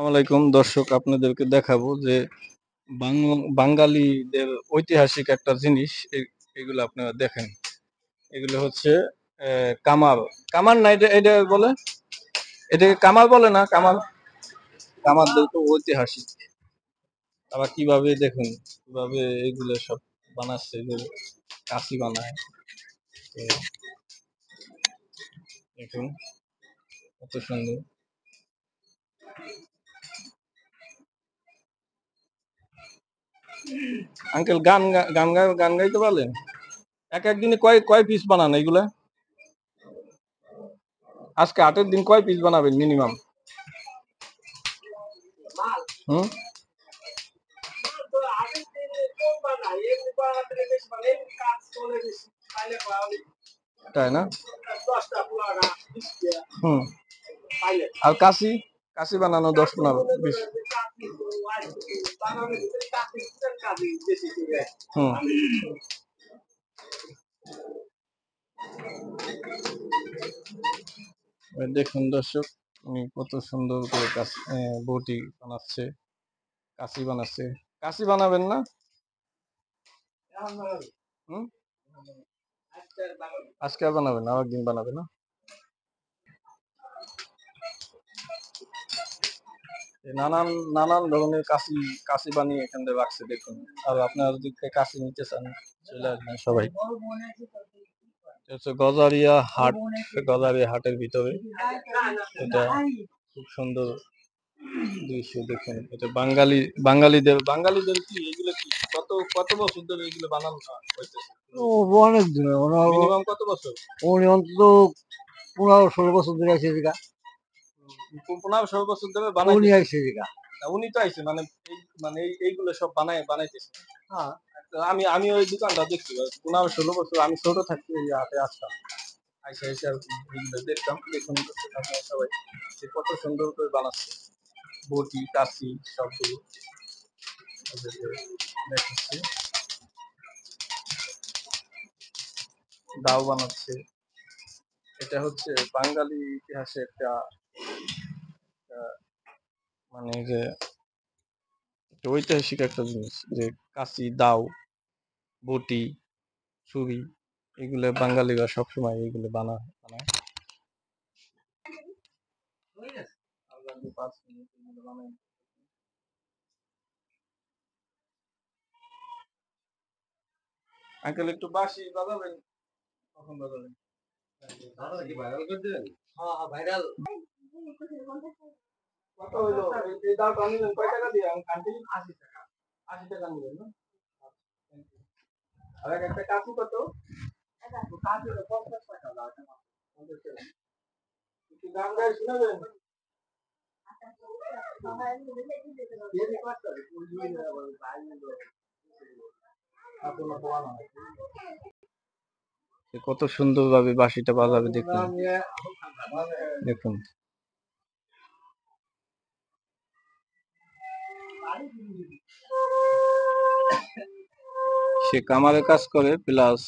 আলাইকুম দর্শক, আপনাদেরকে দেখাবো যে বাঙালিদের ঐতিহাসিক একটা জিনিস। এগুলো আপনারা দেখেন। এগুলো হচ্ছে কামাল। কামাল না, এটা এটা বলে, এটাকে কামাল বলে না? কামাল, কামালদের তো ঐতিহাসিক। তারা কিভাবে দেখুন, কিভাবে এগুলো সব বানাচ্ছে, যে কাশি বানায়। তো দেখুন কত সুন্দর। আঙ্কেল, গান গাইতে পারলেন? এক একদিনে কয় কয় পিস বানান এগুলা? আজকে 8-এর দিন কয় পিস বানাবেন মিনিমাম? হুম, তাই না? হুম। আর কাশি, কাশি বানানো 10-15-20। হুম। দেখুন দর্শক, উনি কত সুন্দর করে বটি বানাচ্ছে, কাশি বানাচ্ছে। কাশি বানাবেন না? হুম, আজকে আর বানাবেন না, একদিন বানাবেন না? নানান নানান ধরনের কাশি কাশি বানিয়ে এখানে রাখছে দেখুন। আর আপনারা যদি কাশি নিতে চান, চলে আসবেন সবাই। এটা হচ্ছে গজারিয়া হাট। গজারিয়া হাটের ভিতরে এটা খুব সুন্দর দৃশ্য দেখুন। এটা বাঙালিদের কি এগুলো, কি কত কত বছর ধরে এগুলো বানানো হইতেছে? ও অনেক দিন, মিনিমাম কত বছর? উনি অন্তত 15-16 বছর ধরে আছে এদিকা। 15-16 বছর ধরে উনি বানাইতেছে। আইছে এদিকা। উনি তো আইছে, মানে এইগুলো সব বানাইতেছে। হ্যাঁ, তো আমি ওই দোকানটা দেখছি 15-16 বছর। আমি ছোট থাকতে এই হাটে আসতাম, আইসা আইসা আর কি এইগুলো দেখতাম। দেখুন আপনারা সবাই যে কত সুন্দর করে বানাচ্ছে বটি কাশি সবগুলো। ওদেরকে দেখাচ্ছি, দাও বানাচ্ছে। এটা হচ্ছে বাঙালি ইতিহাসে একটা আহ, মানে যে একটা ঐতিহাসিক একটা জিনিস, যে কাশি, দাও, বটি, ছুরি, এগুলো বাঙালিরা সবসময় এইগুলো বানায়। আগামী 5 মিনিট এগুলো বানায়। আঙ্কেল, একটু বাঁশি বাজাবেন? কখন বাজাবেন? হ্যাঁ, ভাইরাল। কত হইলো এই দাওটা নিলেন? কয় টাকা দিয়ে আন্টি? 80 টাকা। 80 টাকা নিলেন না? আর একটা কাশি কত? কাশি 50 টাকা দাও। 50 টাকা। একটু দাম গায়ে শুনাবেন? কত সুন্দর ভাবে বাঁশিটা বাজাবে দেখুন। দেখুন সে কামারে কাজ করে, প্লাস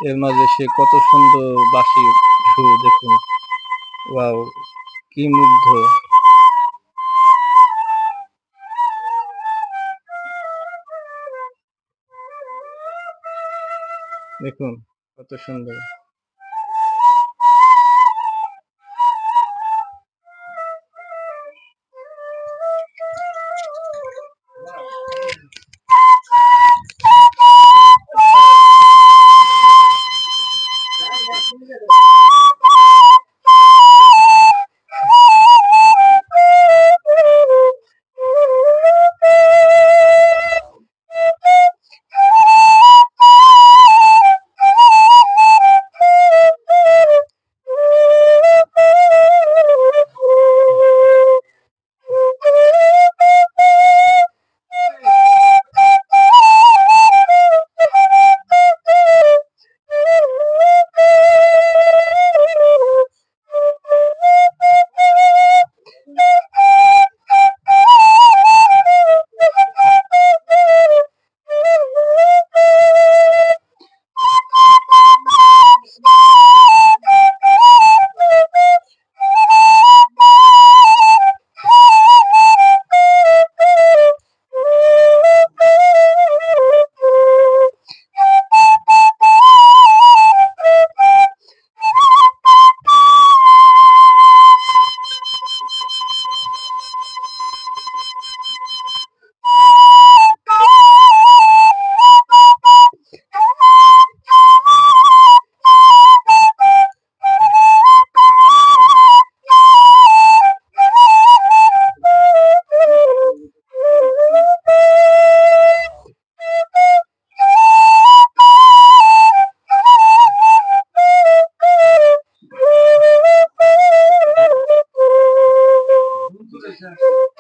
এর মাঝে সে কত সুন্দর বাঁশি সুর দেখুন। ওয়াও, কি মুগ্ধ! দেখুন কত সুন্দর। আছে